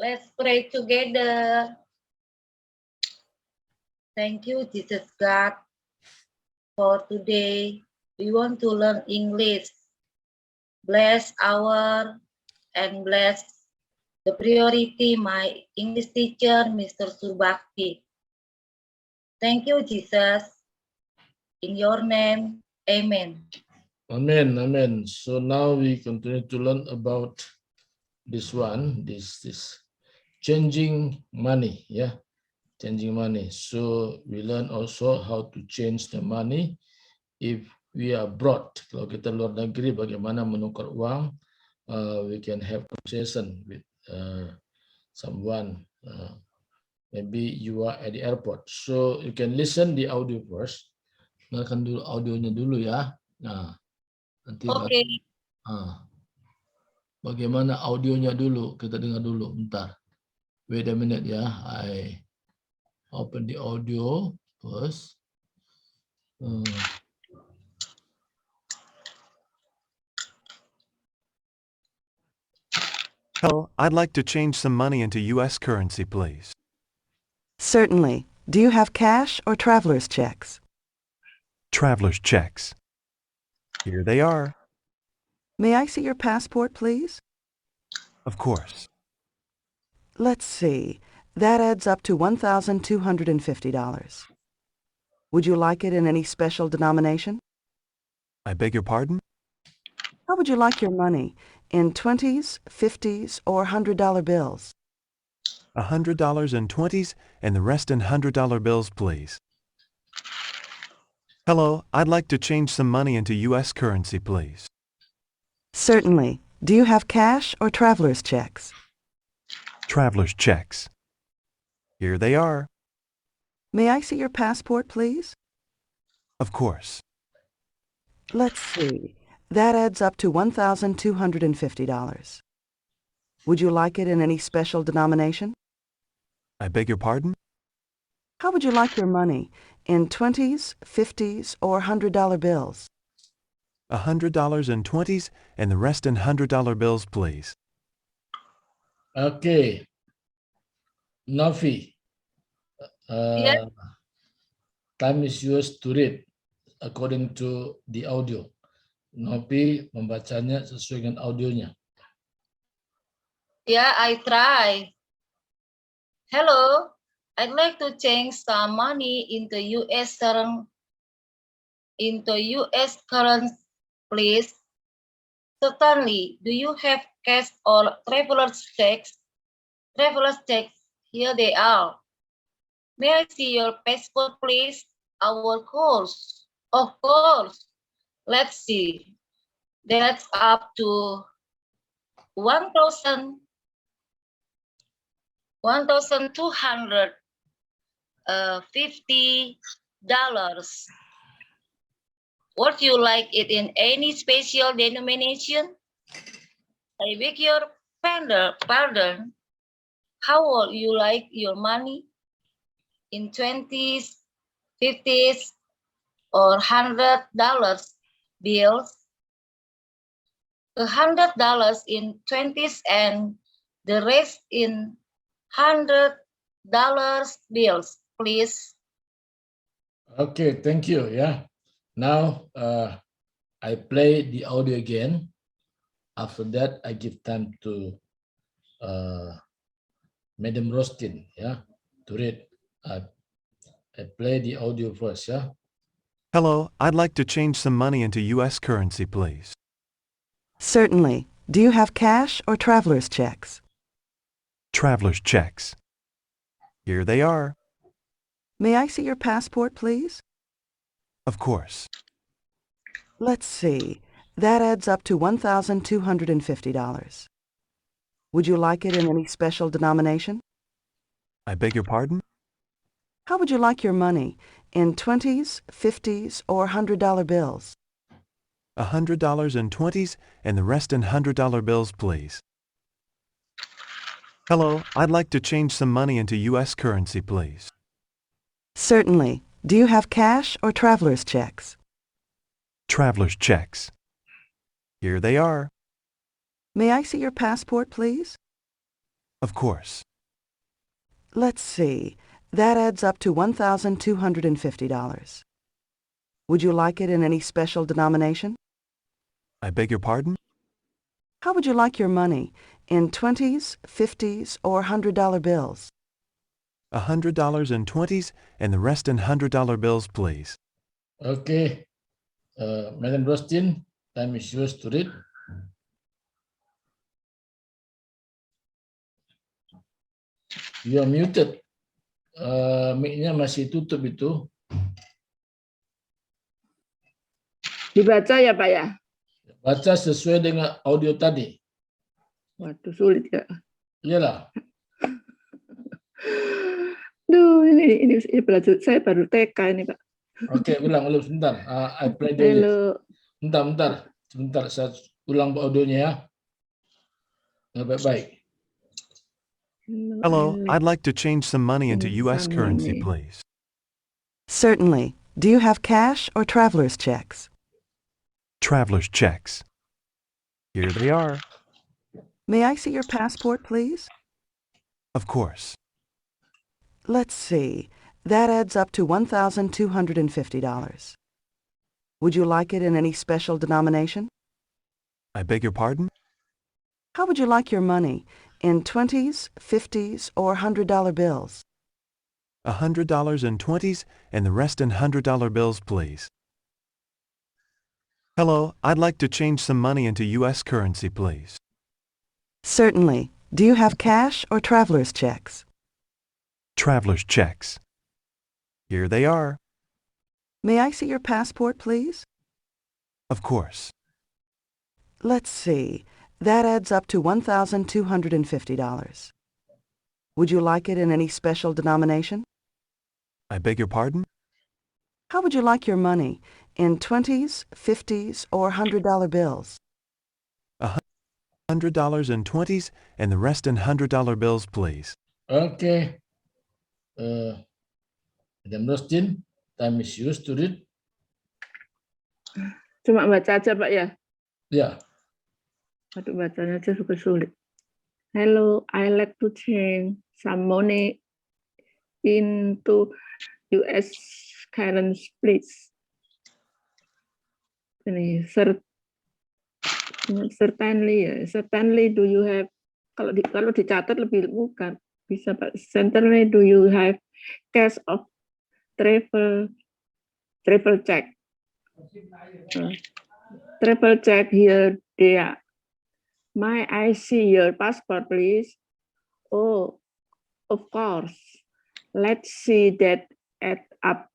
Let's pray together. Thank you, Jesus God, for today. We want to learn English. Bless our and bless the priority, my English teacher, Mr. Subakti. Thank you, Jesus. In your name, amen. Amen, amen. So now we continue to learn about this one, this changing money, yeah, changing money. So we learn also how to change the money if we are abroad. Kalau kita luar negeri, bagaimana menukar uang? We can have conversation with someone. Maybe you are at the airport, so you can listen the audio first. Dengarkan dulu audionya dulu ya. Nah, nanti Okay. bagaimana audionya dulu, kita dengar dulu, bentar. Wait a minute ya, I open the audio first. Hello, I'd like to change some money into U.S. currency, please. Certainly. Do you have cash or traveler's checks? Traveler's checks. Here they are. May I see your passport, please? Of course. Let's see. That adds up to $1,250. Would you like it in any special denomination? I beg your pardon? How would you like your money? In 20s, 50s, or $100 bills? $100 in 20s and the rest in $100 bills, please. Hello, I'd like to change some money into U.S. currency, please. Certainly. Do you have cash or traveler's checks? Traveler's checks. Here they are. May I see your passport, please? Of course. Let's see. That adds up to $1,250. Would you like it in any special denomination? I beg your pardon? How would you like your money? In 20s, 50s, or $100 bills? $100 in 20s and the rest in $100 bills, please. Okay. Novi. Yes. Time is yours to read according to the audio. Novi membacanya sesuai dengan audionya. Yeah, I try. Hello, I'd like to change some money into U.S. currency, please. Certainly. Do you have cash or traveler's checks? Traveler's checks, here they are. May I see your passport, please? Of course. Let's see. That's up to $1,250. Would you like it in any special denomination? I beg your pardon. How would you like your money? In 20s, 50s, or $100 bills? $100 in 20s and the rest in $100 bills, please. Okay, thank you. Yeah. Now I play the audio again. After that, I give time to Madam Rostin, yeah, to read. I play the audio first, yeah. Hello, I'd like to change some money into U.S. currency, please. Certainly. Do you have cash or traveler's checks? Traveler's checks. Here they are. May I see your passport, please? Of course. Let's see. That adds up to $1,250. Would you like it in any special denomination? I beg your pardon? How would you like your money? In 20s, 50s, or $100 bills? $100 in 20s and the rest in $100 bills, please. Hello, I'd like to change some money into U.S. currency, please. Certainly. Do you have cash or traveler's checks? Traveler's checks. Here they are. May I see your passport, please? Of course. Let's see. That adds up to $1,250. Would you like it in any special denomination? I beg your pardon? How would you like your money? In 20s, 50s, or $100 bills? $100 in 20s and the rest in $100 bills, please. Okay. Madam Rostin, time is yours to read. You are muted. Mic-nya masih tutup itu. Dibaca ya Pak ya? Baca sesuai dengan audio tadi. Waduh sulit ya. Iyalah. Duh ini belajar, saya baru TK ini Pak. Oke, ulang sebentar. I play dulu. Halo. Sebentar. Saya ulang audionya ya. Baik-baik. Hello, I'd like to change some money into U.S. currency, money. please. Certainly. Do you have cash or traveler's checks? Traveler's checks. Here they are. May I see your passport, please? Of course. Let's see. That adds up to $1,250. Would you like it in any special denomination? I beg your pardon? How would you like your money? In 20s, 50s, or $100 bills? $100 in 20s and the rest in $100 bills, please. Hello, I'd like to change some money into U.S. currency, please. Certainly. Do you have cash or traveler's checks? Traveler's checks. Here they are. May I see your passport, please? Of course. Let's see. That adds up to $1,250. Would you like it in any special denomination? I beg your pardon? How would you like your money? In 20s, 50s, or $100 bills? $100 in 20s and the rest in $100 bills, please. Okay. Madam Rostin, time is yours to read. Cuma baca aja Pak ya? Ya. Aduh bacanya aja suka sulit. Hello, I like to change some money into US currency, please. Ini certainly do you have, kalau dicatat lebih mudah bisa Pak. Certainly do you have cash of travel check? Travel check here there. May I see your passport, please? Oh, of course. Let's see that add up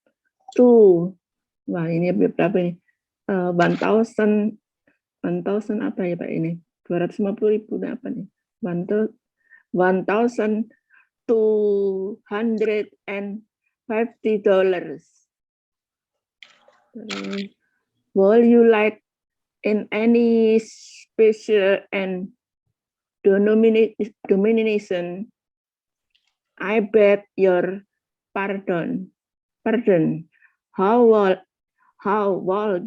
to. Wah, ini berapa ini? 1,000 apa ya Pak ini? 250.000 apa nih? $1,250. Will you like in any special and denomination? I beg your pardon. How would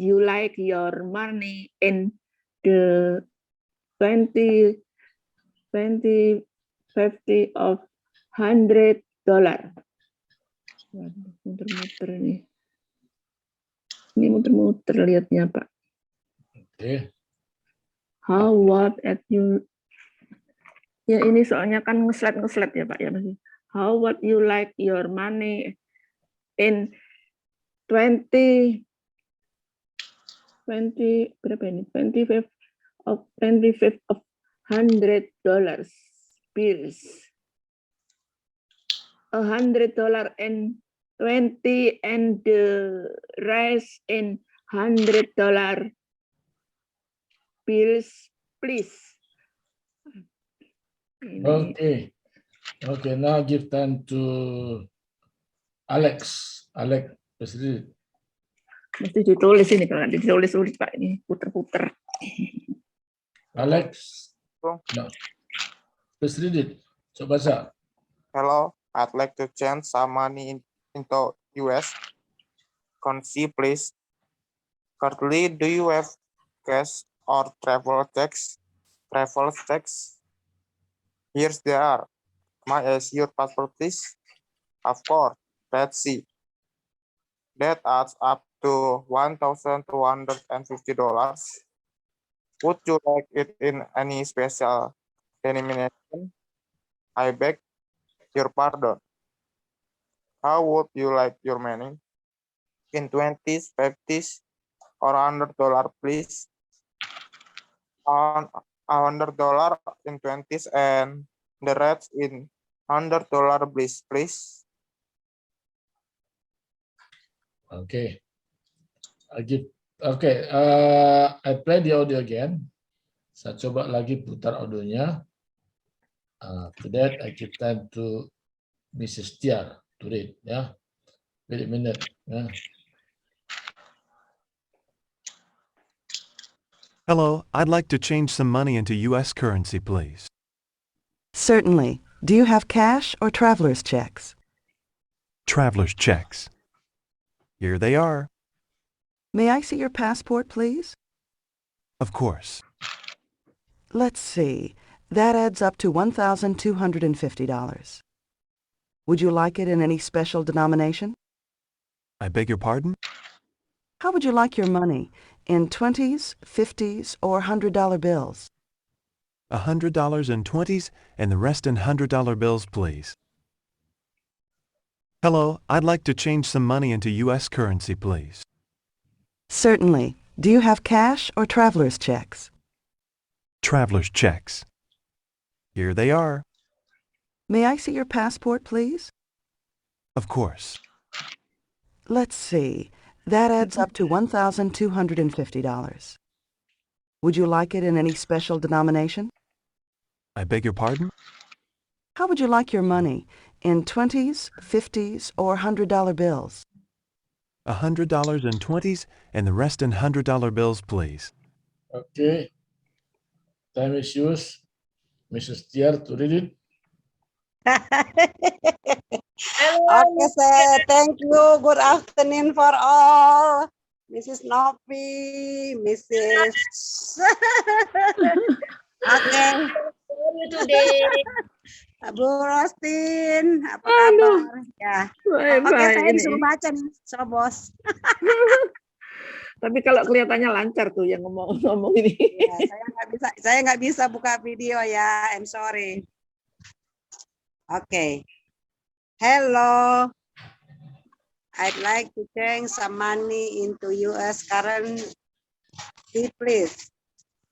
you like your money in the 50 of $100? Muter-muter ini. Ini muter-muter lihatnya Pak. Oke. How what at you? Ya ini soalnya kan nge-slide ya Pak ya masih. How would you like your money in 25 berapa ini? 25 of $100 bills. $100 and 20 and the rest in $100 bills, please. Okay, now give time to Alex. Alex, please read. Mesti ditulis ini, kalau nanti ditulis sulit Pak, ini puter-puter. Alex, no. Please read it. Coba baca. Hello, I'd like to change some money into US currency, please. Currently, do you have cash or travel checks? Here's they are. May I see your passport, please? Of course. Let's see. That adds up to $1,250. Would you like it in any special denomination? I beg your pardon. How would you like your money? In 20s, 50s, or $100, please? On $100 in 20s and the rest in $100, please. Okay. I play the audio again. Saya coba lagi putar audionya. To that, I give time to Mrs. Tiar to read. Ya, wait a minute. Ya. Hello, I'd like to change some money into U.S. currency, please. Certainly. Do you have cash or traveler's checks? Traveler's checks. Here they are. May I see your passport, please? Of course. Let's see. That adds up to $1,250. Would you like it in any special denomination? I beg your pardon? How would you like your money? In 20s, 50s, or $100 bills? $100 in 20s and the rest in $100 bills, please. Hello, I'd like to change some money into U.S. currency, please. Certainly. Do you have cash or traveler's checks? Traveler's checks. Here they are. May I see your passport, please? Of course. Let's see. That adds up to $1,250. Would you like it in any special denomination? I beg your pardon? How would you like your money? In 20s, 50s, or $100 bills? $100 in 20s and the rest in $100 bills, please. Okay. Time is yours. Mrs. Tiar to read it. Okay, sir. Thank you. Good afternoon for all. Mrs. Novi, Mrs. Okay. How are you today? Bu Rostin, apa Aduh. kabar? Ya. Bye, Oke, bye saya ini. disuruh baca nih, so bos. Tapi kalau kelihatannya lancar tuh yang ngomong ini. Ya, saya nggak bisa buka video ya. I'm sorry. Okay. Hello. I'd like to change some money into US currency, please.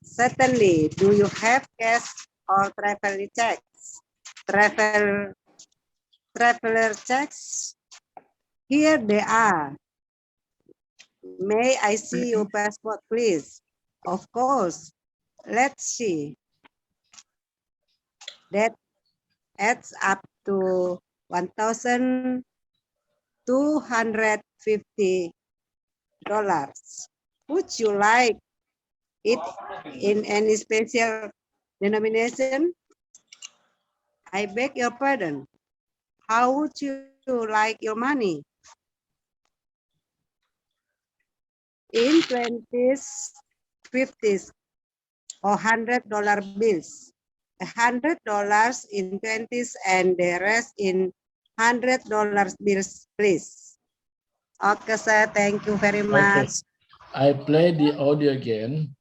Certainly. Do you have cash or traveler checks? Traveler checks? Here they are. May I see your passport, please? Of course. Let's see. That adds up to $1,250. Would you like it in any special denomination? I beg your pardon. How would you like your money? In 20s, 50s, or $100 bills. $100 in 20s and the rest in $100 bills, please. Okay, sir. Thank you very much. I play the audio again.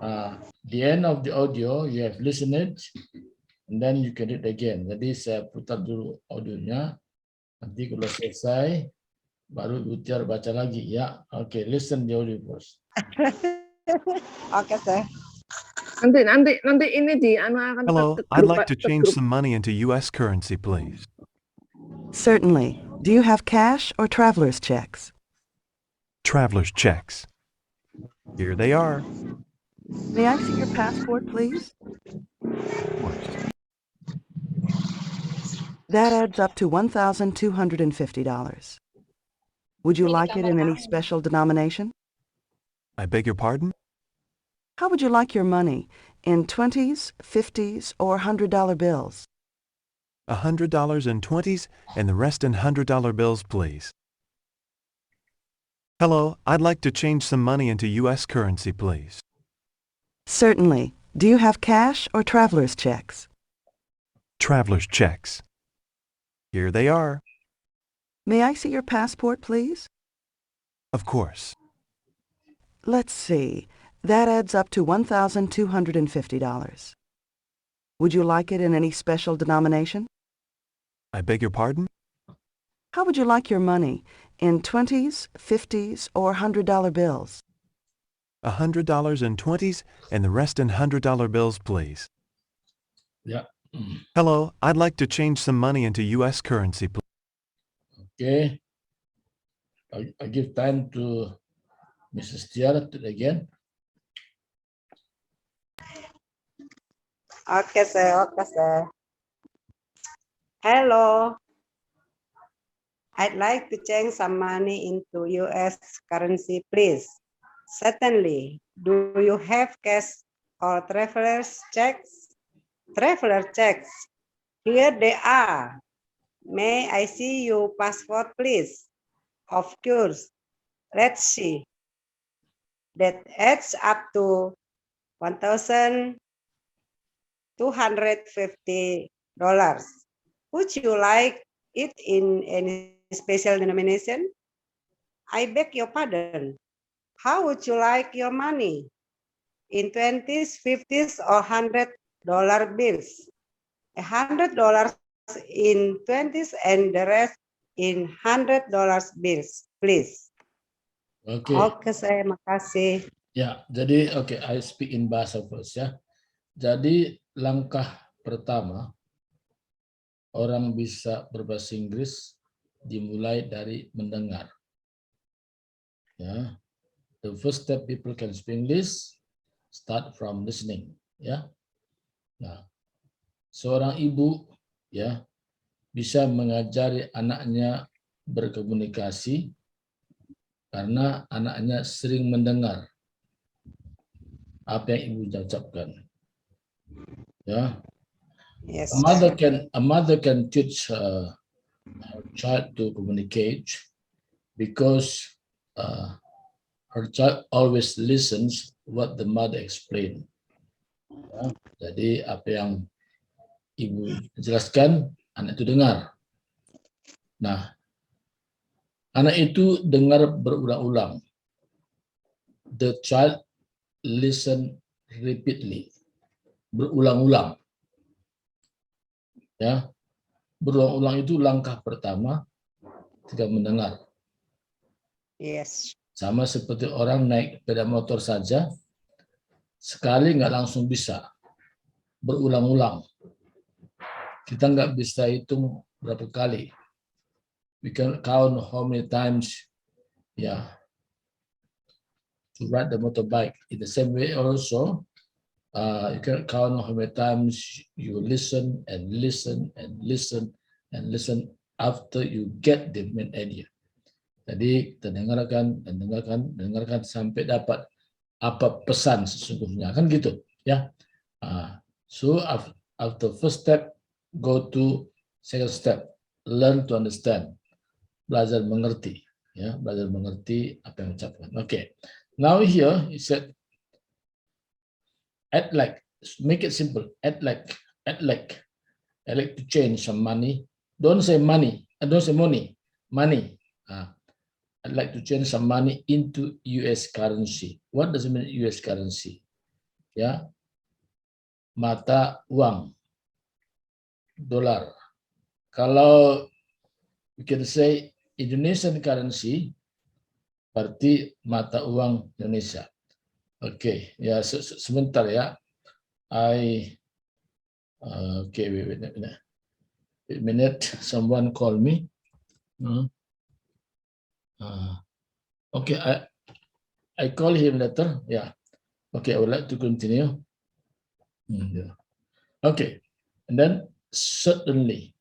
The end of the audio, you have listened it, and then you can read again. Jadi saya putar dulu audionya. Nanti kalau selesai, baru Utiar baca lagi ya. Okay, listen the audio first. Okay, sir. Nanti ini di akan Hello, I'd like to change some money into U.S. currency, please. Certainly. Do you have cash or traveler's checks? Traveler's checks. Here they are. May I see your passport, please? Of course. That adds up to $1,250. Would you like it in any special denomination? I beg your pardon? How would you like your money? In 20s, 50s, or $100 bills? $100 in 20s and the rest in $100 bills, please. Hello, I'd like to change some money into U.S. currency, please. Certainly. Do you have cash or traveler's checks? traveler's checks. Here they are. May I see your passport, please? Of course. Let's see. That adds up to $1,250. Would you like it in any special denomination? I beg your pardon? How would you like your money? In 20s, 50s, or $100 bills? $100 in 20s and the rest in $100 bills, please. Ya. Hello, I'd like to change some money into U.S. currency, please. Okay. I give time to Mrs. Tiara again. Okay, sir. Okay, sir. Hello. I'd like to change some money into US currency, please. Certainly. Do you have cash or traveler's checks? Traveler checks. Here they are. May I see your passport, please? Of course. Let's see. That adds up to $1,250. Would you like it in any special denomination? I beg your pardon. How would you like your money? In 20s, 50s, or $100 bills? $100 in 20s and the rest in $100 bills, please. Okay. Oke, saya makasih. Ya, jadi I speak in bahasa first ya. Jadi langkah pertama orang bisa berbahasa Inggris dimulai dari mendengar. Ya. The first step people can speak English start from listening, ya. Nah, seorang ibu ya bisa mengajari anaknya berkomunikasi karena anaknya sering mendengar apa yang ibu ucapkan. Ya. Yes. A mother can teach her child to communicate because her child always listens what the mother explain. Ya, jadi apa yang ibu jelaskan, anak itu dengar. Nah, anak itu dengar berulang-ulang. The child listen repeatedly, berulang-ulang. Ya, berulang-ulang itu langkah pertama ketika mendengar. Yes. Sama seperti orang naik sepeda motor saja, sekali nggak langsung bisa, berulang-ulang. Kita nggak bisa hitung berapa kali. We can count how many times, to ride the motorbike. In the same way also, you can count how many times you listen and listen and listen and listen after you get the main idea. Jadi kita dengarkan dan dengarkan sampai dapat apa pesan sesungguhnya, kan gitu ya. So after first step, go to second step, learn to understand, belajar mengerti, ya, belajar mengerti apa yang diucapkan. Okay, now here he said, act like, make it simple, act like. I like to change some money. Don't say money, don't say money, money. I'd like to change some money into US currency. What does it mean US currency? Ya, mata uang, dolar. Kalau you can say Indonesian currency, berarti mata uang Indonesia. Oke, ya sebentar ya. Wait a minute. Someone call me. Okay, I call him later. Yeah. Okay, I would like to continue. Yeah. Okay, and then certainly,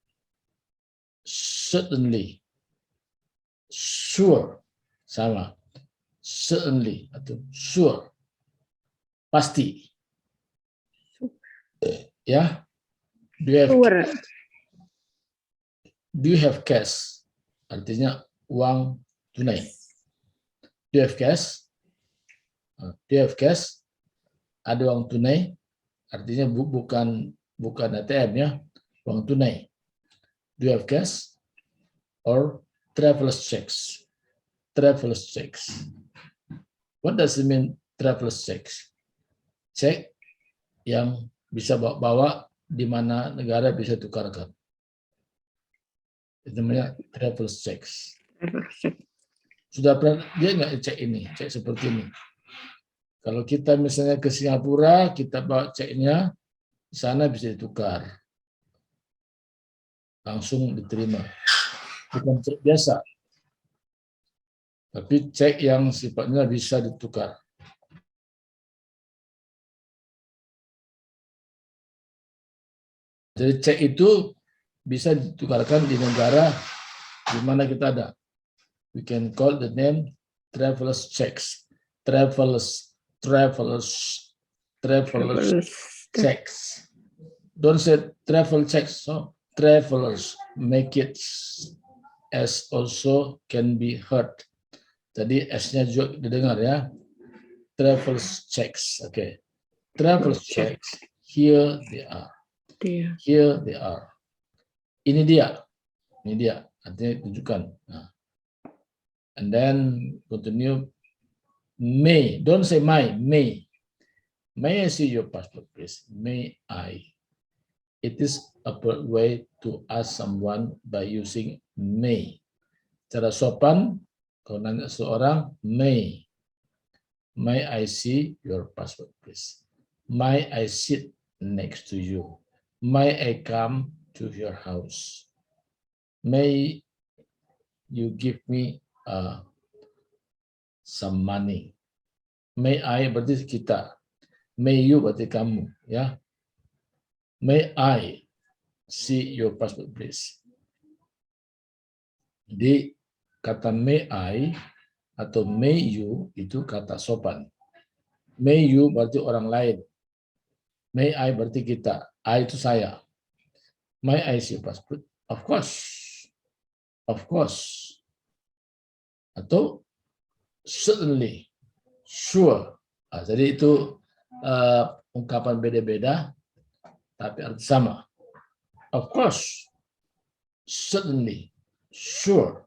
sure, sama, certainly atau sure, pasti. Ya, do you have cash? Artinya uang tunai. Do you have cash? Ada uang tunai, artinya bukan ATM ya, uang tunai. Do you have cash or traveler's checks? Traveler's checks. What does it mean, traveler's checks? Cek yang bisa bawa di mana negara bisa tukarkan. Itu namanya traveler's checks. Sudah pernah dia nggak cek ini, cek seperti ini. Kalau kita misalnya ke Singapura, kita bawa ceknya, di sana bisa ditukar. Langsung diterima. Bukan cek biasa. Tapi cek yang sifatnya bisa ditukar. Jadi cek itu bisa ditukarkan di negara di mana kita ada. We can call the name traveler's checks. Traveler's checks. Don't say travel checks. So travelers, make it S also can be heard. Jadi S-nya juga didengar ya. Traveler's checks. Okay. Traveler's checks. Here they are. Here they are. Ini dia. Ini dia. Artinya tunjukkan. Nah. And then continue. May. Don't say my. May. May I see your passport, please? May I? It is a polite way to ask someone by using may. Cara sopan, kalau nanya seorang, may. May I see your passport, please? May I sit next to you? May I come to your house? May you give me some money? May I berarti kita. May you berarti kamu, ya. May I see your passport, please? Jadi kata may I atau may you itu kata sopan. May you berarti orang lain. May I berarti kita. I itu saya. May I see your passport? Of course. Of course. Atau certainly. Sure. Nah, jadi itu ungkapan beda-beda tapi arti sama. Of course. Certainly. Sure.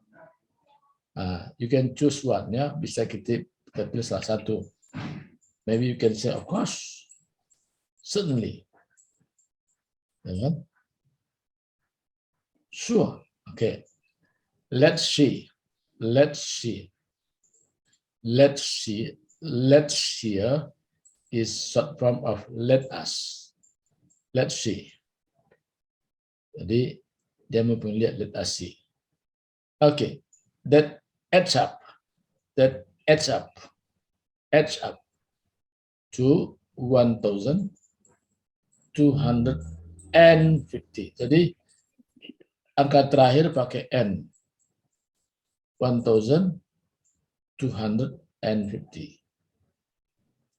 You can choose one, ya. Bisa kita pilih salah satu. Maybe you can say, of course. Certainly. Ya. Sure. Okay. Let's see. Let's see. Let's see. Let's hear is short form of let us. Let's see. Jadi dia mempunyai let us see. Okay. That adds up. That adds up. Adds up to 1,250. Jadi angka terakhir pakai N. 1,250.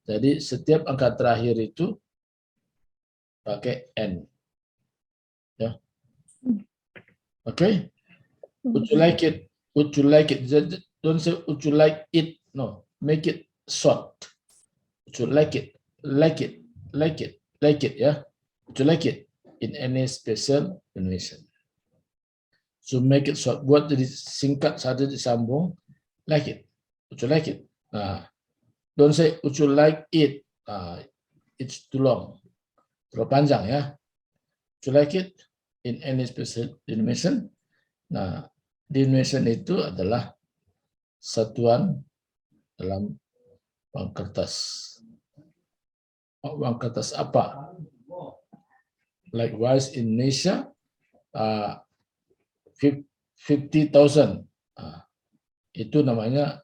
Jadi setiap angka terakhir itu pakai N. Ya. Okay? Would you like it? Would you like it? Don't say would you like it. No, make it short. Would you like it? Like it. Like it. Like it. Ya. Would you like it? In any special Indonesian. So make it short. Buat jadi singkat saja disambung. Like it. Would you like it? Nah, don't say would you like it. It's too long. Terlalu panjang ya. Would you like it? In any special Indonesian. Nah, denomination itu adalah satuan dalam uang kertas. Uang kertas apa? Likewise in Indonesia, 50,000. Itu namanya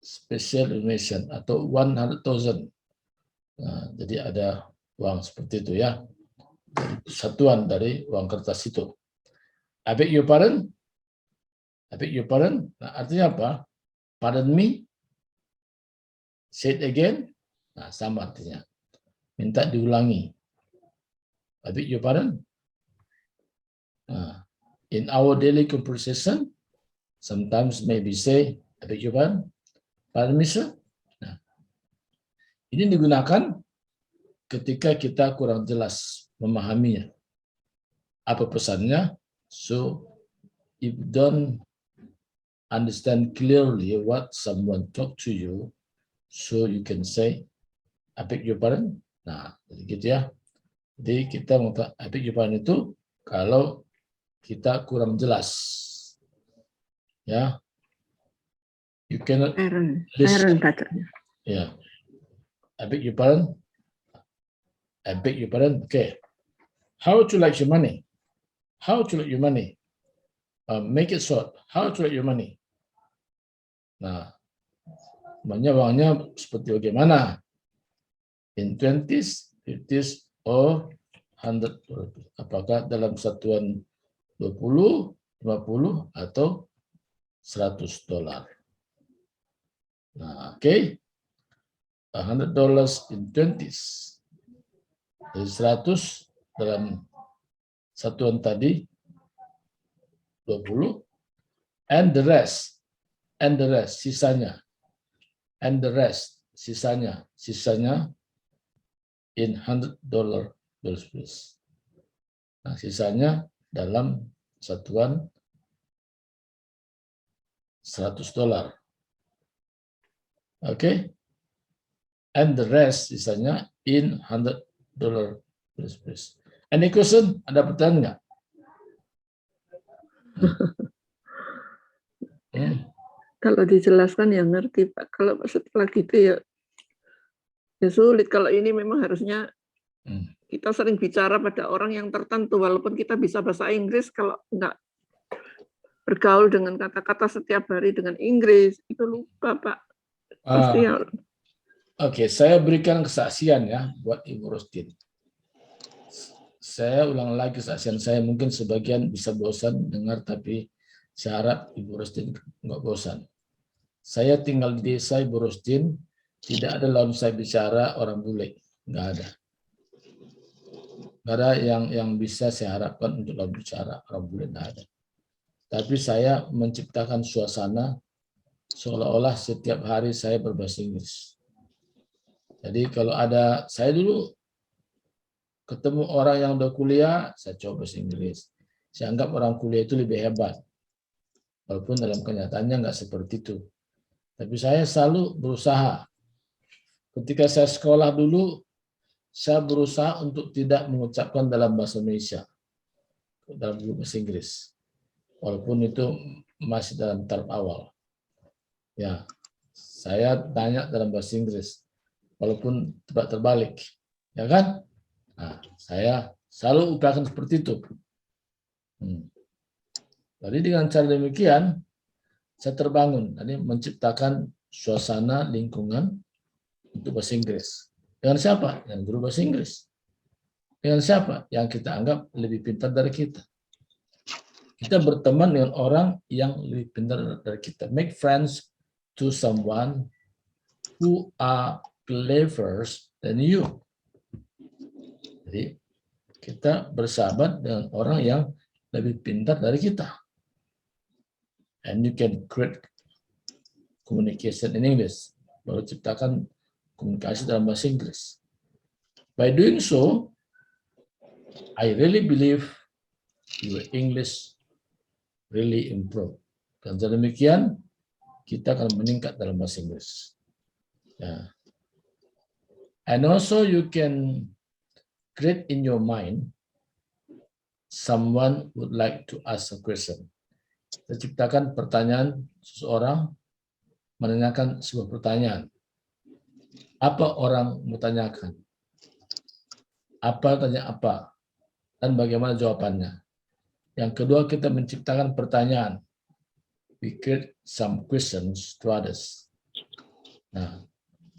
special Indonesian atau 100,000. Jadi ada uang seperti itu ya. Satuan dari uang kertas itu. I beg your pardon. I beg your pardon. Nah, artinya apa? Pardon me. Say it again. Nah, sama artinya. Minta diulangi. I beg your pardon. Nah, in our daily conversation, sometimes maybe say, I beg your pardon. Pardon me, sir. Nah, ini digunakan ketika kita kurang jelas memahaminya. apa pesannya. So if you don't understand clearly what someone talk to you, so you can say, I beg your pardon. Nah, gitu ya. Jadi kita mengatakan I beg your pardon itu kalau kita kurang jelas. Ya. You cannot Aaron listen. bacanya. Ya. I beg your pardon. I beg your pardon. Okay. How would you like your money? How would you like your money? Make it short. How would you like your money? Nah, uangnya seperti bagaimana? In 20s, 50s, or 100. Apakah dalam satuan 20, 50, atau $100? Nah, oke. $100 in 20s. Jadi 100 dalam satuan tadi 20, and the rest, sisanya, sisanya in $100 bills, please. Nah, sisanya dalam satuan $100. Oke. And the rest sisanya in $100 bills, please. Any question? Ada pertanyaan nggak? Kalau dijelaskan ya ngerti Pak. Kalau setelah gitu ya sulit. Kalau ini memang harusnya kita sering bicara pada orang yang tertentu, walaupun kita bisa bahasa Inggris, kalau nggak bergaul dengan kata-kata setiap hari dengan Inggris, itu lupa Pak. Pasti ya. Oke, saya berikan kesaksian ya buat Ibu Rostin. Saya ulang lagi kesaksian saya, mungkin sebagian bisa bosan dengar, tapi saya harap Ibu Rostin nggak bosan. Saya tinggal di desa Ibu Rostin, tidak ada lawan saya bicara orang bule, nggak ada. Nggak ada yang bisa saya harapkan untuk lawan bicara orang bule, nggak ada. Tapi saya menciptakan suasana seolah-olah setiap hari saya berbahasa Inggris. Jadi kalau ada, saya dulu ketemu orang yang udah kuliah, saya coba bahasa Inggris. Saya anggap orang kuliah itu lebih hebat. Walaupun dalam kenyataannya nggak seperti itu. Tapi saya selalu berusaha. Ketika saya sekolah dulu, saya berusaha untuk tidak mengucapkan dalam bahasa Indonesia, dalam bahasa Inggris. Walaupun itu masih dalam tahap awal. Ya, saya tanya dalam bahasa Inggris. Walaupun terbalik. Ya kan? Nah, saya selalu upayakan seperti itu. Jadi dengan cara demikian, saya terbangun, tadi menciptakan suasana lingkungan untuk bahasa Inggris. Dengan siapa? Dengan guru bahasa Inggris. Dengan siapa? Yang kita anggap lebih pintar dari kita. Kita berteman dengan orang yang lebih pintar dari kita. Make friends to someone who are clever than you. Jadi kita bersahabat dengan orang yang lebih pintar dari kita. And you can create communication in English. Baru ciptakan komunikasi dalam bahasa Inggris. By doing so, I really believe your English really improve. Dan demikian, kita akan meningkat dalam bahasa Inggris. Ya. And also you can create in your mind, someone would like to ask a question. Kita ciptakan pertanyaan, seseorang menanyakan sebuah pertanyaan. Apa orang mau tanyakan? Apa tanya apa? Dan bagaimana jawabannya? Yang kedua, kita menciptakan pertanyaan. We create some questions to others. Nah,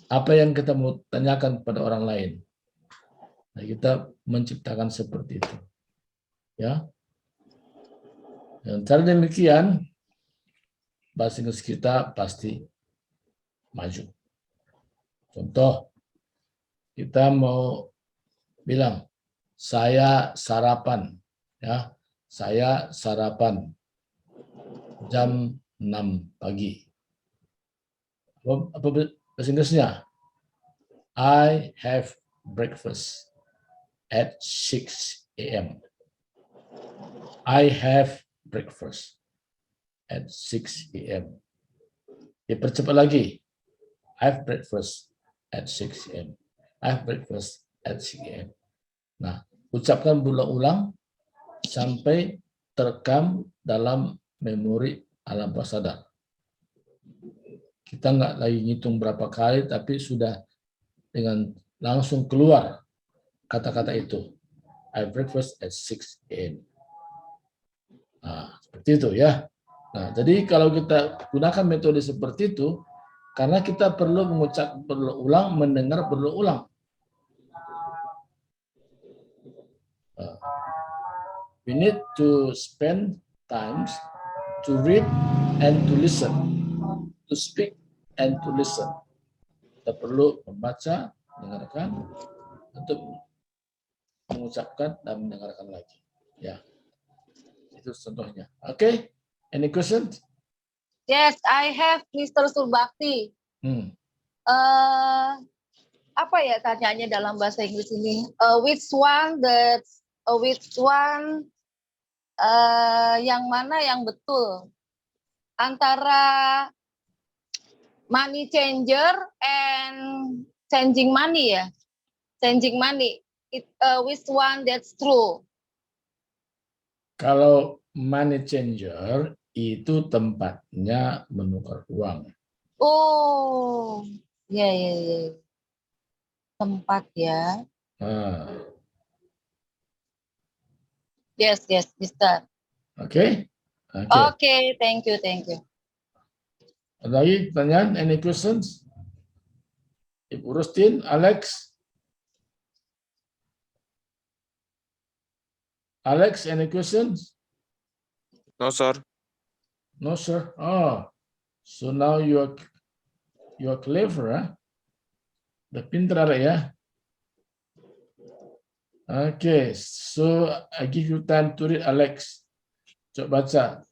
apa yang kita mau tanyakan pada orang lain? Nah, kita menciptakan seperti itu. Ya. Dan cara demikian, bahasa Inggris kita pasti maju. Contoh, kita mau bilang, saya sarapan, ya, saya sarapan jam 6 pagi. Apa bahasa Inggrisnya? I have breakfast at 6 a.m. I have breakfast at 6 a.m. Dipercepat lagi. I have breakfast at 6 a.m. I have breakfast at 6 a.m. Nah, ucapkan berulang-ulang sampai terekam dalam memori alam bawah sadar. Kita nggak lagi ngitung berapa kali, tapi sudah dengan langsung keluar kata-kata itu. I breakfast at 6 a.m. Nah, seperti itu ya. Nah, jadi kalau kita gunakan metode seperti itu, karena kita perlu mengucap berulang, mendengar berulang. We need to spend times to read and to listen, to speak and to listen. Kita perlu membaca, mendengarkan, untuk mengucapkan dan mendengarkan lagi. Ya, itu contohnya. Oke, any questions? Yes, I have Mr. Surbakti. Apa ya tanyanya dalam bahasa Inggris ini? Which one yang mana yang betul antara money changer and changing money ya? Changing money. Which one that's true? Kalau money changer itu tempatnya menukar uang. Oh, ya. Tempat ya. Yes, Mister. Oke. Oke, thank you. Ada lagi pertanyaan? Any questions? Ibu Rustin, Alex? Alex, any questions? No, sir. No, sir. Oh, so now you are clever, huh? Udah pintar ya. Okay, so I give you time to read, Alex. Coba baca.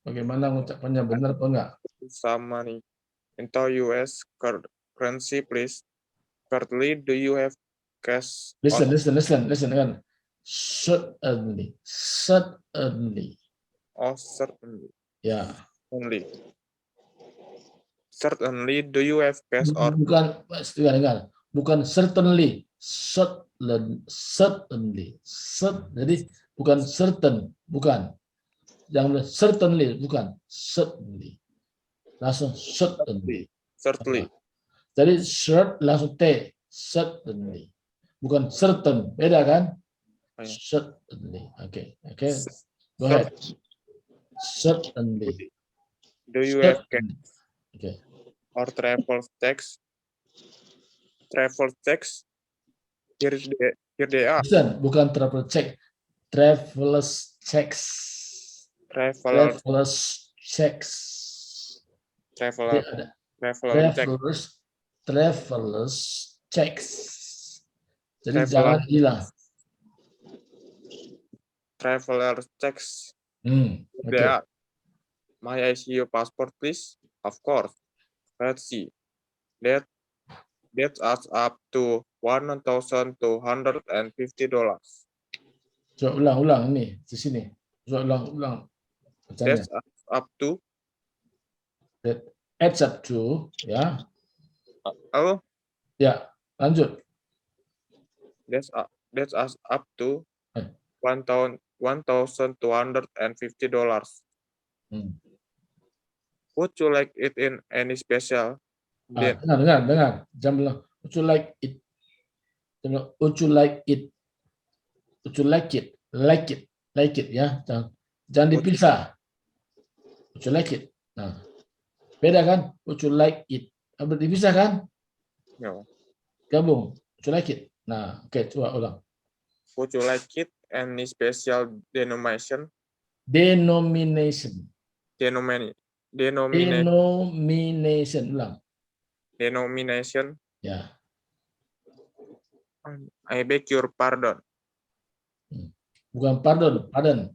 Bagaimana ngucapannya, benar apa enggak? Some money into US currency, please. Currently, do you have cash? Listen kan. Certainly. Oh, certainly. Ya. Only. Certainly, do you have cash or? Bukan certainly. Certainly. Jadi bukan certain, bukan. Jangan certainly, bukan. Certainly. Langsung certainly. Certainly. Jadi cert langsung T. Certainly. Bukan certain. Beda kan? Certainly. Oke. Go ahead. Certainly. Do you have cash Okay. or travel tax? Travel tax? Here they are. Listen, bukan travel check. Travelers checks. Travelers checks. Travelers checks. Jadi jangan hilang. Traveler checks. Okay. They are. May I see your passport, please? Of course. Let's see. That's up to $1,250. Coba ulang ini di sini. Coba ulang. That's up to. That adds up to, ya. Oh. Ya, lanjut. That's up to $1,250. Would you like it in any special? Dengar. Jangan bilang, would you like it? Would you like it? Would you like it? Like it ya. Jangan dipisah. Would you like it? Nah, beda kan? Would you like it? Dipisah kan? No. Gabung. Would you like it? Nah, oke, coba ulang. Would you like it any special denomination? Denomination. Ulang. Denomination. Ya. I beg your pardon. Bukan pardon. Pardon.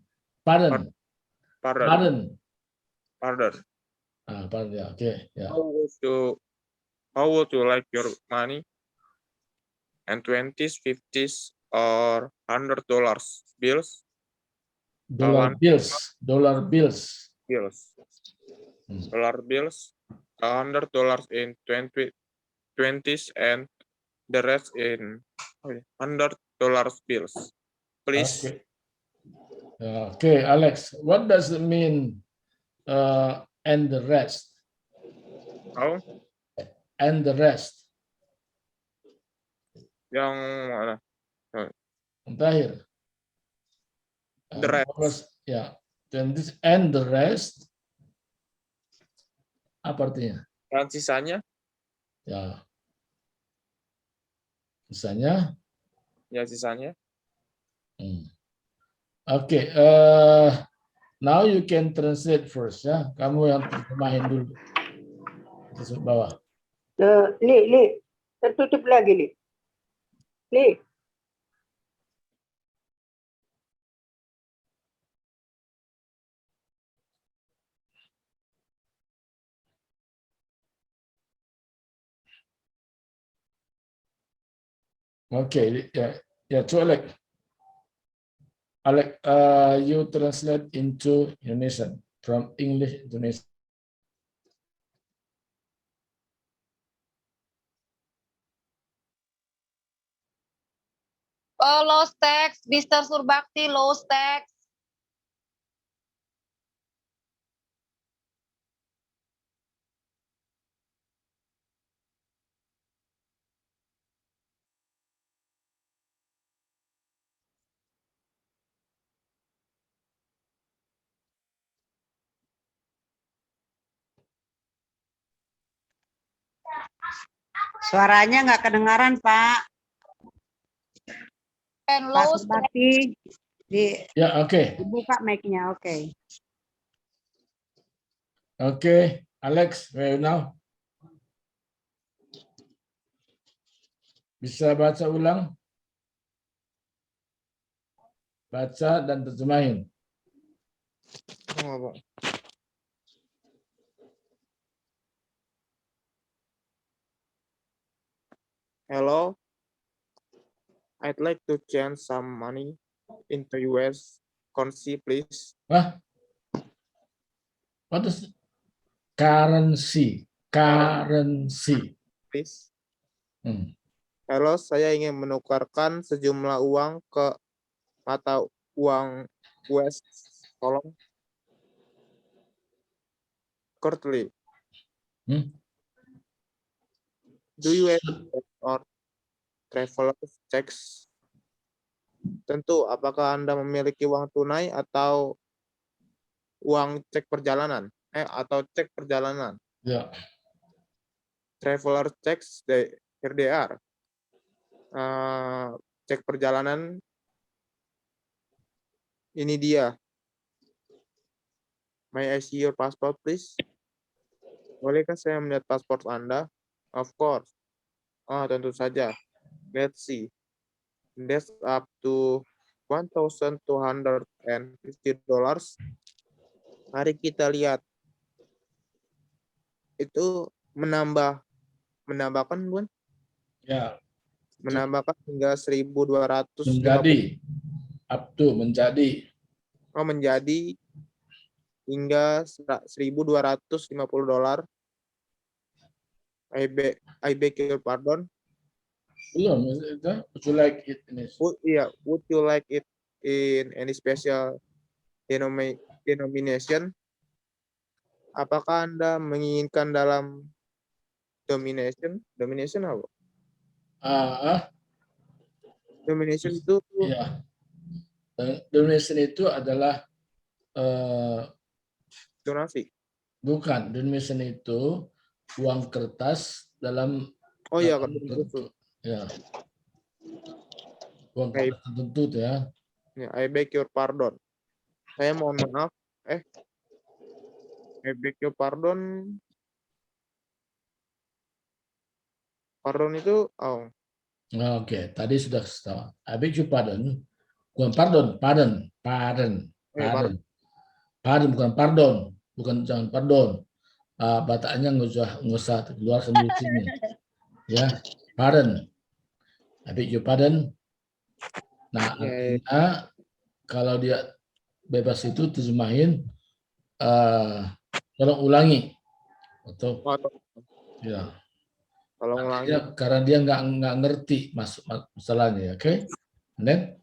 Ah, pardon ya. Oke, ya. How would you like your money? And 20s, 50s, or $100 bills? Dollar bills. Dollar bills. bills. Hmm. Dollar bills, $100 in 20s and the rest in $100 bills. Please. Okay. Okay, Alex, what does it mean? And the rest. How? And the rest. Yang mana? Terakhir. The rest. Ya. Dan this and the rest. Apa artinya? Dan sisanya? Ya. Sisanya. Ya, sisanya. Okay. Now you can translate first ya. Kamu yang terjemahin dulu. Di bawah. Li, tertutup lagi, Li. Li. Okay. Ya, to Alex. Alex, you translate into Indonesian from English Indonesian. Oh, lost text, Mr. Surbakti, lost text. Suaranya nggak kedengaran, Pak. And Pak lost text. Surbakti, Ya, oke. dibuka mic-nya, oke. Oke, Alex, where now? Bisa baca ulang? Baca dan terjemahin. Hello. I'd like to change some money into US currency, please. Wah, what is currency? Currency. Please. Hmm. Halo, saya ingin menukarkan sejumlah uang ke mata uang US. Tolong. Currently. Do you have or traveler's checks? Tentu, apakah Anda memiliki uang tunai atau uang cek perjalanan? Atau cek perjalanan? Ya. Traveler checks, here they are. Cek perjalanan, ini dia. May I see your passport, please? Bolehkah saya melihat paspor Anda? Of course. Tentu saja. Let's see. That's up to $1,250. Mari kita lihat. Itu menambahkan, Bun? Ya. Menambahkan hingga 1.200. Menjadi. Up to, menjadi. Menjadi hingga $1.250. I beg your pardon. Belum, would you like it in Would you like it in any special denomination? Apakah Anda menginginkan dalam domination? Domination apa? Domination itu? Ya. Donation itu adalah donasi. Bukan, donation itu uang kertas dalam kertas. Ya. Uang kertas tertentu ya. I beg your pardon. Saya mohon maaf. I beg your pardon. Pardon itu Oke, tadi sudah tahu. I beg your pardon. Bukan pardon. Pardon bukan pardon. Bukan jangan pardon. Bataannya nggak usah keluar sendiri. Ya, pardon. I beg your pardon. Nah, artinya kalau dia bebas itu terjemahin tolong ulangi atau ya Tolong ulangi. karena dia nggak ngerti masalahnya, oke? Then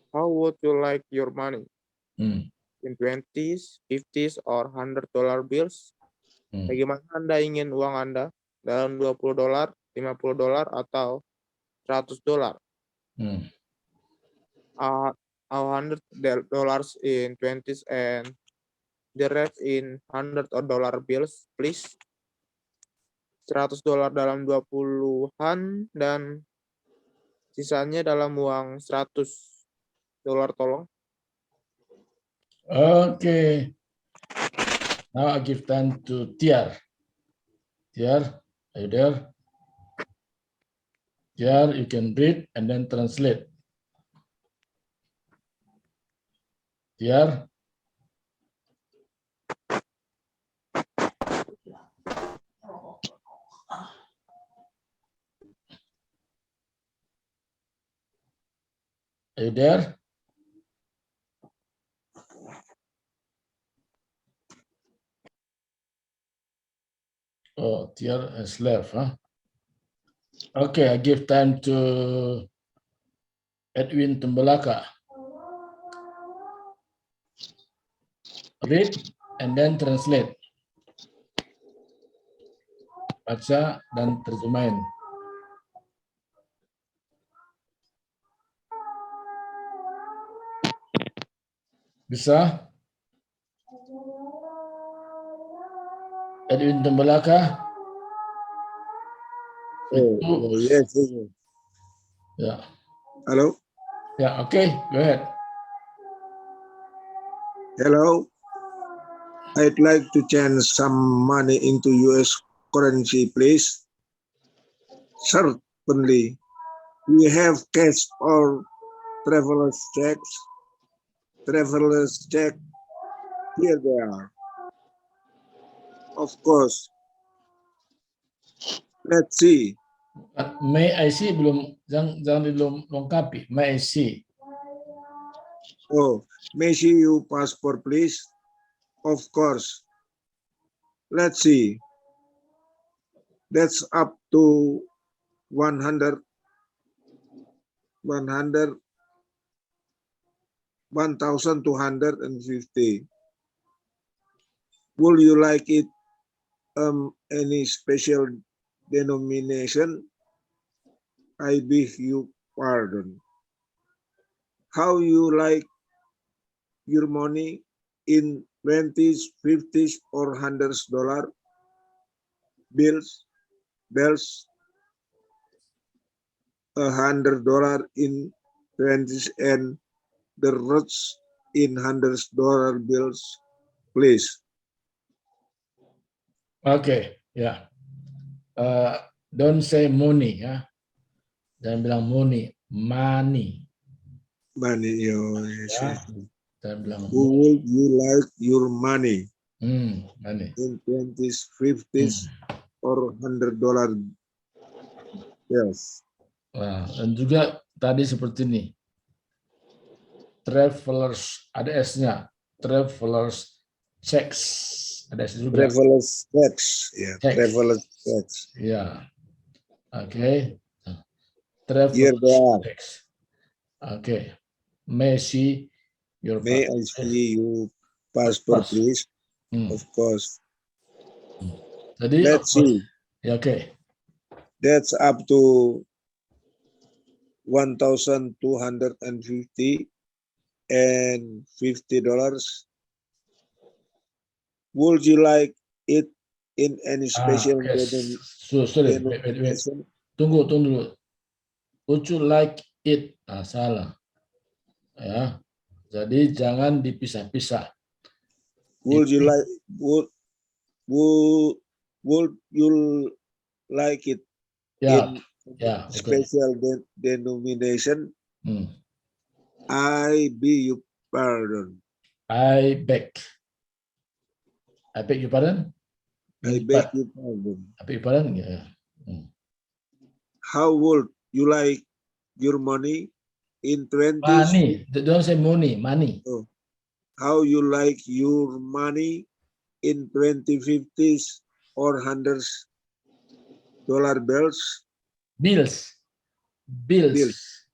How would you like your money? hmm, In 20s, 50s, or $100 bills? hmm. Bagaimana Anda ingin uang Anda? Dalam $20, $50, atau $100? Hmm. $100 in 20s and the rest in $100 bills, please. $100 dalam 20-an dan sisanya dalam uang $100, tolong. Okay. Now I give time to Tiar. Tiar, are you there? Tiar, you can read and then translate. Tiar. Are you there? Oh, Tiar has left, huh? Okay, I give time to Edwin Tembelaka. Read and then translate. Baca dan terjemahin. Bisa? Edwin Tembelaka? Yes. Ya. Hello. Ya, okay, go ahead. Hello. I'd like to change some money into US currency, please. Certainly. We have cash or traveler's checks. Traveler's check. Here they are. Of course. Let's see. May I see belum, jangan belum lengkapi. May I see. Oh, may I see your passport, please? Of course. Let's see. That's up to 1,250. Would you like it any special denomination? I beg you pardon. How you like your money in 20s, 50s, or $100 bills? $100 in 20s and the rest in $100 bills, please. Okay, ya. Don't say money, ya. Jangan bilang money, money. Money, Ya. Jangan bilang who would you like your money money. in 20s, 50s, or $100? Yes. Nah, dan juga tadi seperti ini. Travelers, ada S-nya. Travelers checks. Ada S juga. Traveler's checks. Yeah, Checks. traveler's checks. Ya. Oke. Here Travelers they are. checks. Oke. May see your May I see your passport, please? Of course. Jadi, Let's see. Ya, oke. That's up to 1,250 and $50. Would you like it in any special Sorry, wait. Tunggu dulu. Would you like it? Salah. Ya. Jadi jangan dipisah-pisah. Would you like would you like it in special denomination? I beg your pardon. I beg your pardon? I beg your pardon. I beg your pardon? Yeah. How would you like your money in 20s? Money. Don't say money. Money. Oh, how you like your money in 2050s or $100 bills? Bills. Bills.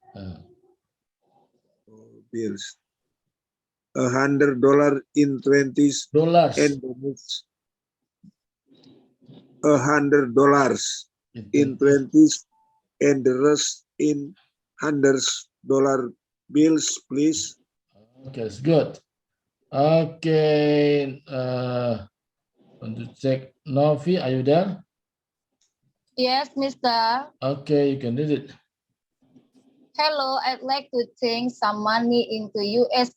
Bills. $100 in 20s Dollars. and $100 in 20s and the rest in $100 bills, please. Okay, it's good. Okay, want to check. Novi, are you there? Yes, Mr. Okay, you can read it. Hello, I'd like to change some money into US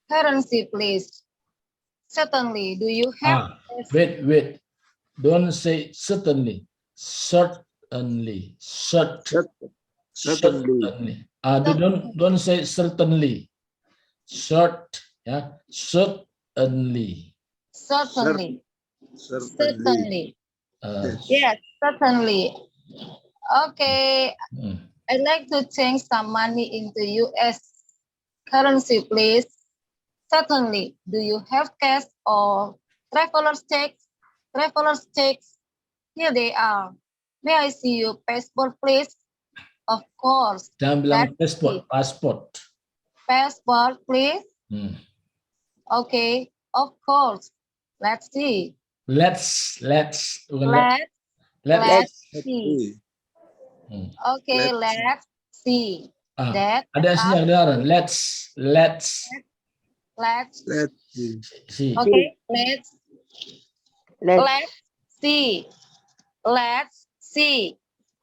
currency, please. Certainly. Do you have Wait. Don't say certainly. Certainly. Certainly. Don't say certainly. Certainly. Certainly. Certainly. Yes, certainly. Okay, I'd like to change some money into US currency, please. Certainly. Do you have cash or traveler's checks? Traveler's checks. Here they are. May I see your passport, please? Of course. Jangan bilang Let's see. passport. Passport, please. Okay, of course. Let's see. Let's see. Okay, let's see. That ada kedengaran. Let's see. Okay, let's see. Let's see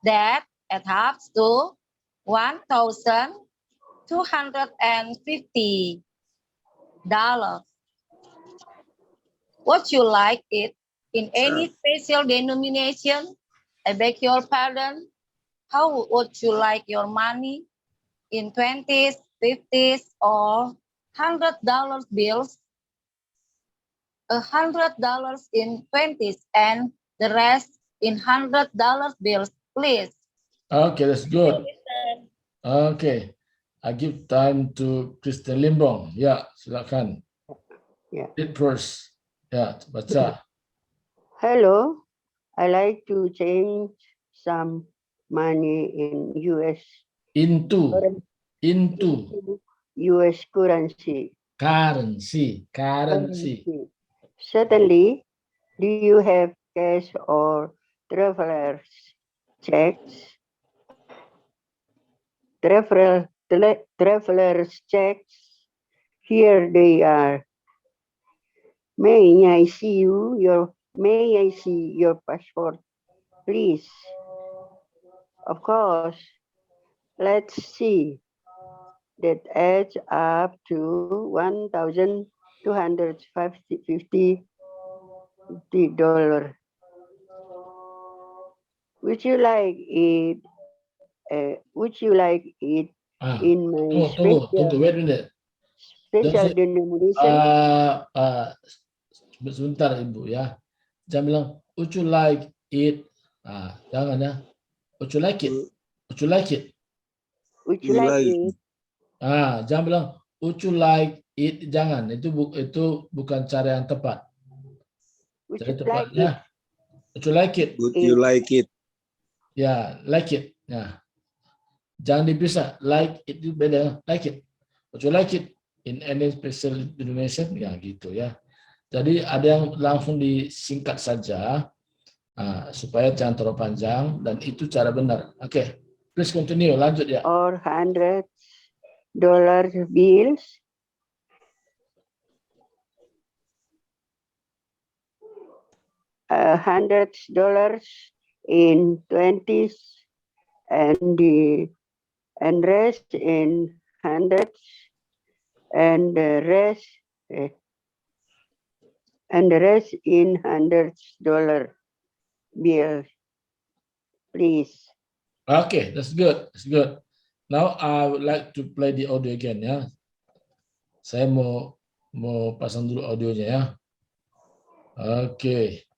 that adds to $1,250. Would you like it in any special denomination? I beg your pardon. How would you like your money? In 20s, 50s, or $100 bills? $100 in 20s and the rest in $100 bills, please. Okay, that's good. Okay, I give time to Kristen Limbong. Ya, silakan. Read first. Ya, baca. Hello, I like to change some money in US. Into US currency. Currency. Certainly, do you have cash or traveler's checks? Traveler's checks. Here they are. May I see your passport, please? Of course. Let's see. That adds up to $1,250. Would you like it? In my Tunggu, wait a minute. special denomination? Sebentar Ibu ya. Jangan bilang would you like it? Jangan ya. Would you like it? Would you like it? Would you like it? Jangan bilang would you like it? Jangan. Itu bukan cara yang tepat. Cara tepatnya would you like it? Would you like it? Ya, like it. Nah, jangan dipisah. Like it itu beda. Like it. Would you like it in any special denomination? Ya gitu ya. Jadi ada yang langsung disingkat saja supaya jangan terlalu panjang dan itu cara benar. Oke, please continue. Lanjut ya. Or $100 bills. $100 in 20s and rest in hundreds and the rest in $100 bills, please. Okay, that's good. That's good. Now I would like to play the audio again ya. Saya mau pasang dulu audionya ya. Okay.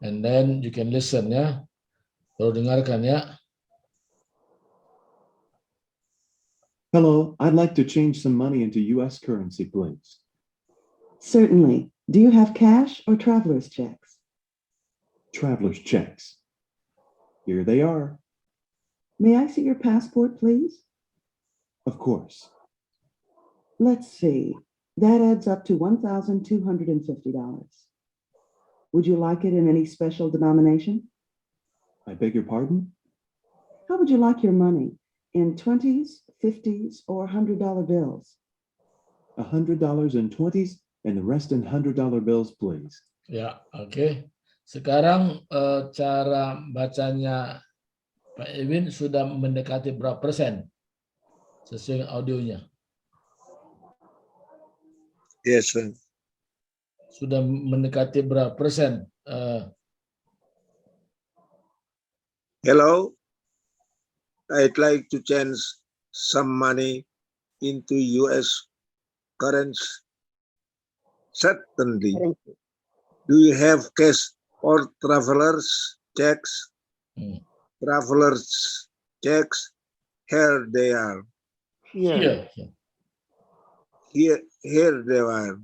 And then you can listen ya. Baru dengarkan ya. Hello, I'd like to change some money into US currency, please. Certainly. Do you have cash or traveler's checks? Traveler's checks. Here they are. May I see your passport, please? Of course. Let's see. That adds up to $1,250. Would you like it in any special denomination? I beg your pardon? How would you like your money? In 20s, 50s, or $100 bills? $100 in 20s and the rest in $100 bills, please. Ya, oke. Sekarang cara bacanya Pak Ewin sudah mendekati berapa persen sesuai dengan audionya? Yes, sir. Sudah mendekati berapa persen? Hello. I'd like to change some money into US currency. Certainly. Do you have cash or traveler's checks? Traveler's checks. Here they are. Iya. Here they are.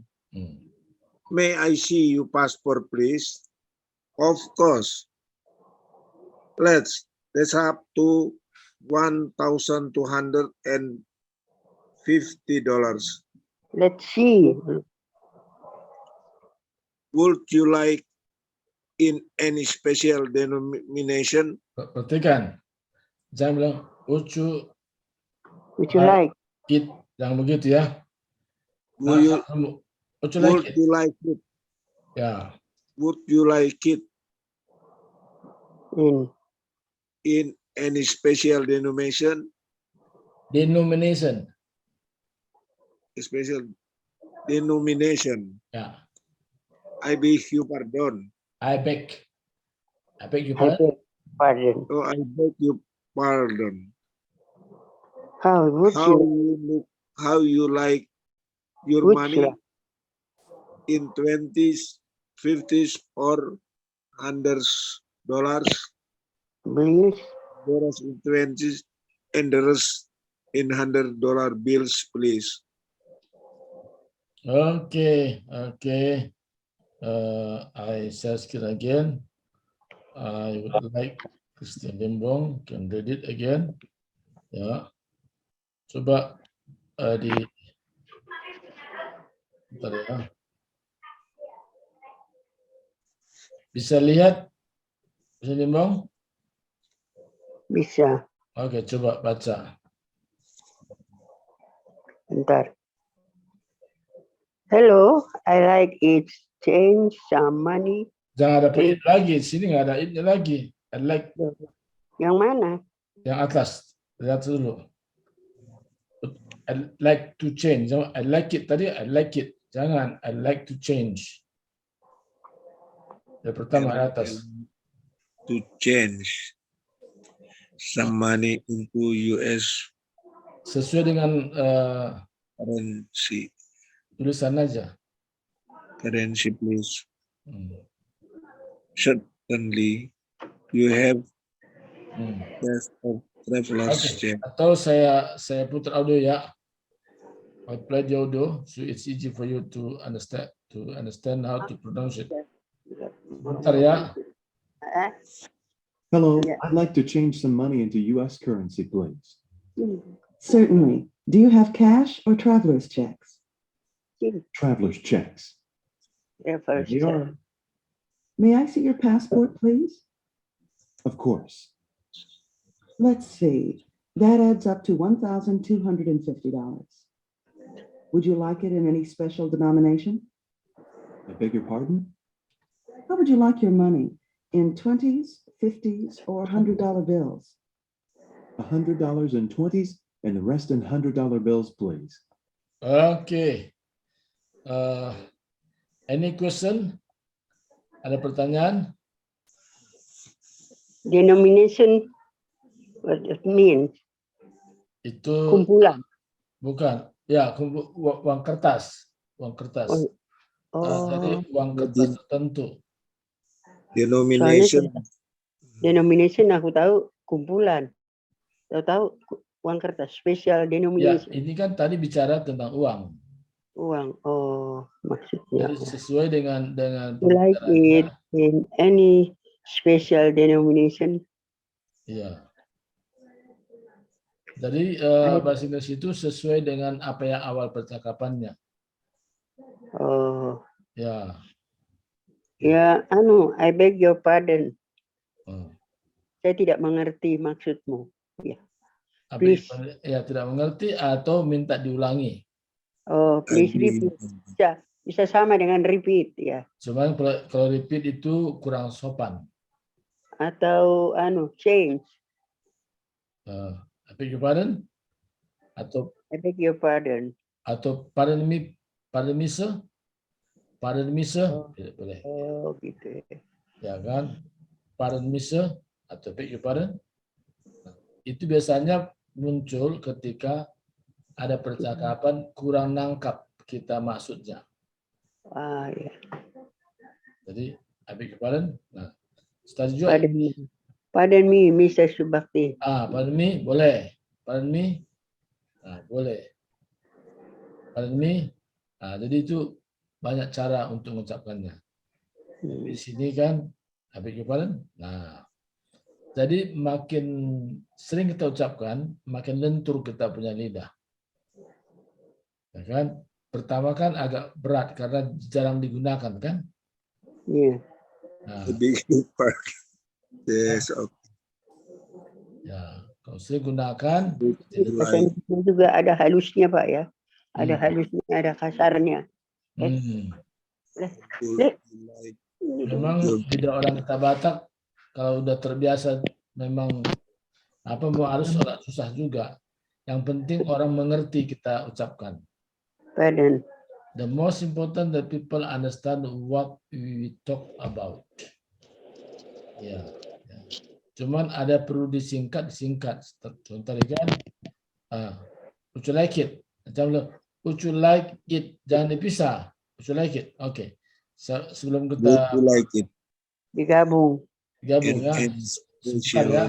May I see your passport, please? Of course. Let's up to $1,250. Let's see. Would you like in any special denomination? Perhatikan. Jangan bilang would you like it. Jangan begitu ya. Would you like it? Ya. Would you like it in any special denomination? Denomination. Special denomination. Ya. I beg your pardon. I beg your pardon. Oh, I beg your pardon. How you like your money in 20s, 50s, or $100? Please. Dollars in 20s and the rest in $100 bills, please. Okay. I search it again. I would like Christian Limbong can read it again. Ya. Coba bentar ya. Bisa lihat Christian Limbong? Bisa. Oke, coba baca. Bentar. Hello, I like it. Change some money. Jangan ada it lagi. Sini nggak ada it-nya lagi. I like. Yang mana? Yang atas. Lihat dulu. I like to change. I like it tadi. I like it. Jangan. I like to change. Yang pertama atas. To change some money into US sesuai dengan currency. Tulisan aja. Currency, please. Certainly, you have cash or traveler's check. Atau saya putar audio ya. I play the audio so it's easy for you to understand how to pronounce it. Bentar ya. Hello, I'd like to change some money into US currency, please. Certainly. Do you have cash or traveler's checks? Traveler's checks. Here are. May I see your passport, please? Of course. Let's see. That adds up to $1,250. Would you like it in any special denomination? I beg your pardon? How would you like your money? In 20s, 50s, or $100 bills? $100 in 20s and the rest in $100 bills, please. Okay. Any question? Ada pertanyaan? Denomination, what it means? Itu kumpulan. Bukan. Ya, uang kertas. Uang kertas. Jadi uang kertas tertentu. Denomination. Denomination aku tahu kumpulan. Tahu Uang kertas, special Ya, denomination. ini kan tadi bicara tentang uang. Uang. Oh, maksudnya. Jadi sesuai dengan You like it pembicaraannya. in any special denomination? Iya. Jadi bahasa Inggris itu sesuai dengan apa yang awal percakapannya. Oh, Ya. ya, I beg your pardon. Oh. Saya tidak mengerti maksudmu. Ya. Apa Please. ya, tidak mengerti atau minta diulangi. Oh, please repeat. Bisa sama dengan repeat ya. Cuman kalau repeat itu kurang sopan. Atau change. I beg your pardon? Atau I beg your pardon. pardon me, pardon me sir? Pardon me sir? Tidak boleh. Oh, gitu. Ya kan? Pardon me sir? Atau beg your pardon? Itu biasanya muncul ketika ada percakapan kurang nangkap kita maksudnya. Ah, ya. Jadi, I beg your pardon. Nah, setuju? Pardon me, Mr. Subakti. Pardon me, boleh. Pardon me. Nah, boleh. Pardon me. Nah, jadi itu banyak cara untuk mengucapkannya. Di sini kan, I beg your pardon. Nah, jadi makin sering kita ucapkan, makin lentur kita punya lidah. Ya kan? Pertama kan agak berat karena jarang digunakan kan? Iya. Nah, Yes, okay. ya, kalau sering gunakan, Bahasa Inggris juga ada halusnya Pak ya. Ada halusnya, ada kasarnya. Memang tidak orang kita Batak kalau udah terbiasa memang harus susah juga. Yang penting orang mengerti kita ucapkan. Pardon. The most important that people understand what we talk about. Ya. Cuman ada perlu disingkat. Contoh kan, would you like it? Would you like it? Jangan dipisah. Would you like it? Oke. Sebelum kita like it. Digabung ya. Sebentar ya.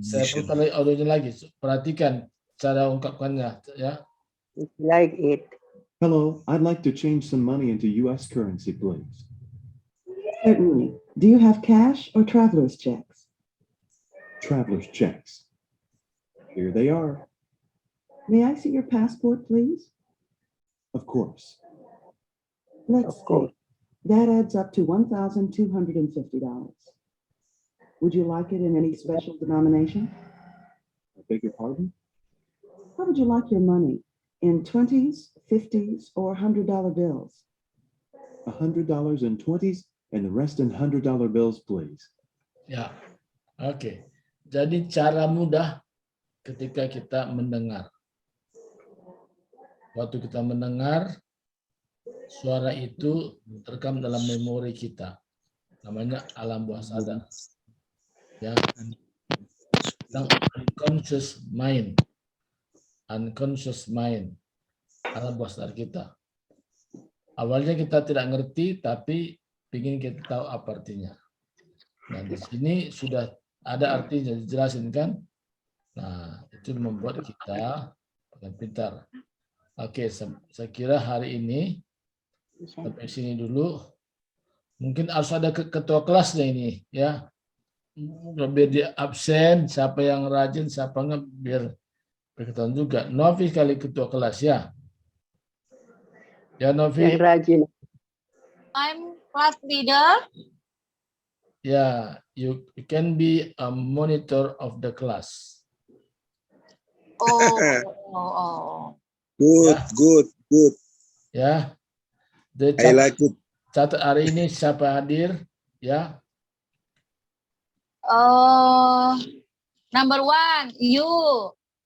Saya putar audionya lagi. Perhatikan cara ungkapkannya ya. Would you like it? Hello, I'd like to change some money into U.S. currency, please. Certainly. Do you have cash or traveler's checks? Traveler's checks. Here they are. May I see your passport, please? Of course. Let's Of course. see. That adds up to $1,250. Would you like it in any special denomination? I beg your pardon? How would you like your money? In 20s, 50s, or $100 bills? $100 in 20s and the rest in $100 bills, please. Ya, oke. Jadi cara mudah ketika kita mendengar. Waktu kita mendengar, suara itu terekam dalam memori kita. Namanya alam bawah sadar. Ya, unconscious mind. Unconscious mind. Alam bawah sadar kita. Awalnya kita tidak ngerti, tapi ingin kita tahu apa artinya. Nah, di sini sudah ada artinya, dijelasin kan? Nah, itu membuat kita makin pintar. Oke, saya kira hari ini sampai sini dulu. Mungkin harus ada ketua kelasnya ini, ya. Biar dia absen, siapa yang rajin, siapa enggak, biar berketahuan juga. Novi kali ketua kelas ya. Ya, Novi. Yang rajin. I'm class leader. Yeah, you can be a monitor of the class. Oh. Good. Ya. I like it. Catat hari ini siapa hadir, ya. Number 1, you.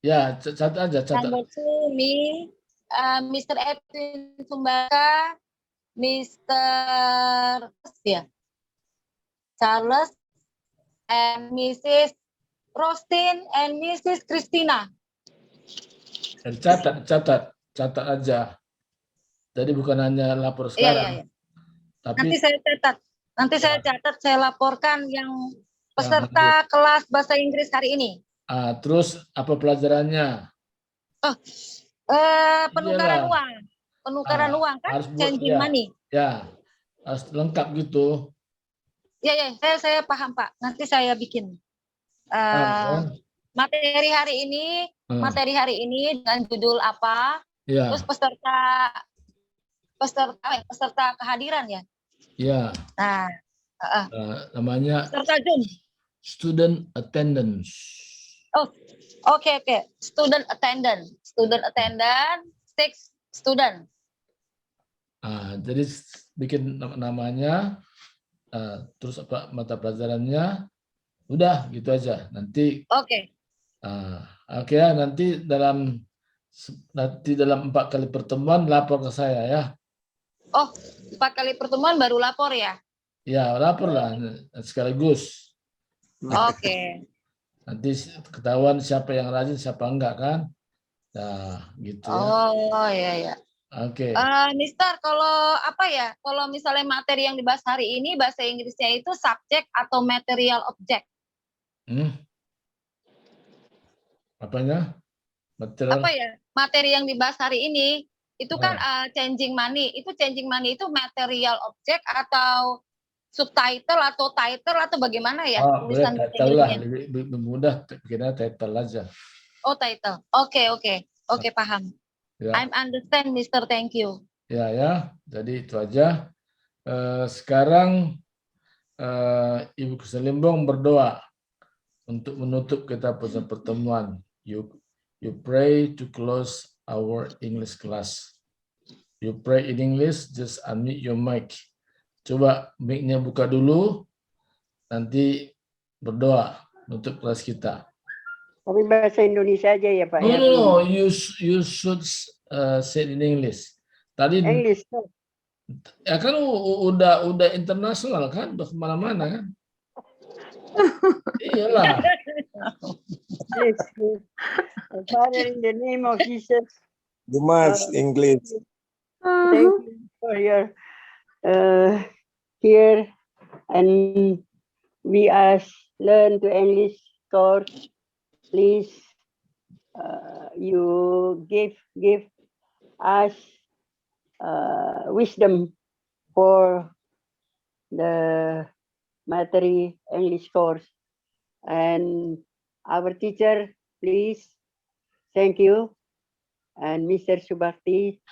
Ya, catat aja, catat. Number 2, me. Mr. Edwin Sumbaka, Mr. Charles, and Mrs. Rostin, and Mrs. Christina. Catat aja. Jadi bukan hanya lapor sekarang. Iya. Tapi Nanti saya catat, saya laporkan yang peserta kelas bahasa Inggris hari ini. Terus apa pelajarannya? Penukaran Iyalah. uang. Penukaran uang kan? Harus buat Changing money. Ya, harus lengkap gitu. Ya, saya paham Pak. Nanti saya bikin. Kan? Materi hari ini dengan judul apa? Ya. Terus peserta kehadiran ya. Ya. Nah, namanya peserta Zoom. Student attendance. Oh, oke. Student attendance. 6 student. Jadi bikin namanya, terus apa mata pelajarannya, udah gitu aja. Nanti. Oke. Oke ya, nanti dalam 4 kali pertemuan lapor ke saya ya. Oh, 4 kali pertemuan baru lapor ya? Ya, lapor lah sekaligus. Oke. Nanti ketahuan siapa yang rajin, siapa enggak kan? Nah, gitu ya. Oh, iya. Oke. Mister, kalau kalau misalnya materi yang dibahas hari ini bahasa Inggrisnya itu subject atau material object? Apanya? Materi yang dibahas hari ini itu kan changing money. Itu changing money itu material object atau subtitle atau title atau bagaimana ya? Boleh title lah, lebih mudah bikinnya title aja. Oh, title. Oke, paham. Ya. I understand, Mister. Thank you. Ya. Jadi itu aja. Sekarang Ibu Kuselimbong berdoa untuk menutup kita pertemuan. You pray to close our English class. You pray in English, just unmute your mic. Coba mic-nya buka dulu, nanti berdoa untuk kelas kita. Tapi bahasa Indonesia aja ya Pak? No, you should say in English. Tadi English. Ya kan udah internasional kan, udah kemana-mana kan. Iyalah. Yes. Father, in the name of Jesus. You must English. Thank you for your here, and we learn to English course. Please, you give us wisdom for the material English course, and our teacher, please, thank you, and Mr. Subakti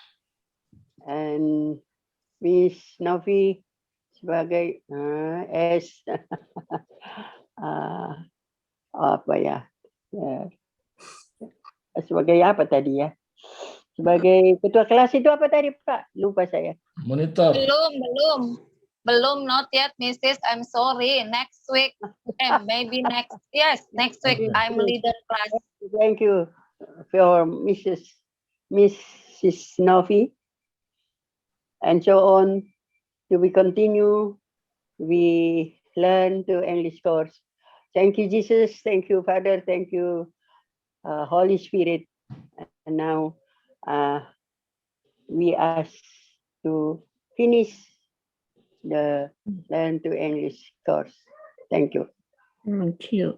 and Miss Novi sebagai sebagai apa tadi ya? Sebagai ketua kelas itu apa tadi Pak? Lupa saya. Monitor. Belum, not yet, Mrs. I'm sorry. Next week, maybe next week I'm leader class. Thank you for Mrs. Novi. And so on, we continue, we learn to English course. Thank you, Jesus. Thank you, Father. Thank you, Holy Spirit. And now we ask to finish the learn to English course. Thank you. Thank you.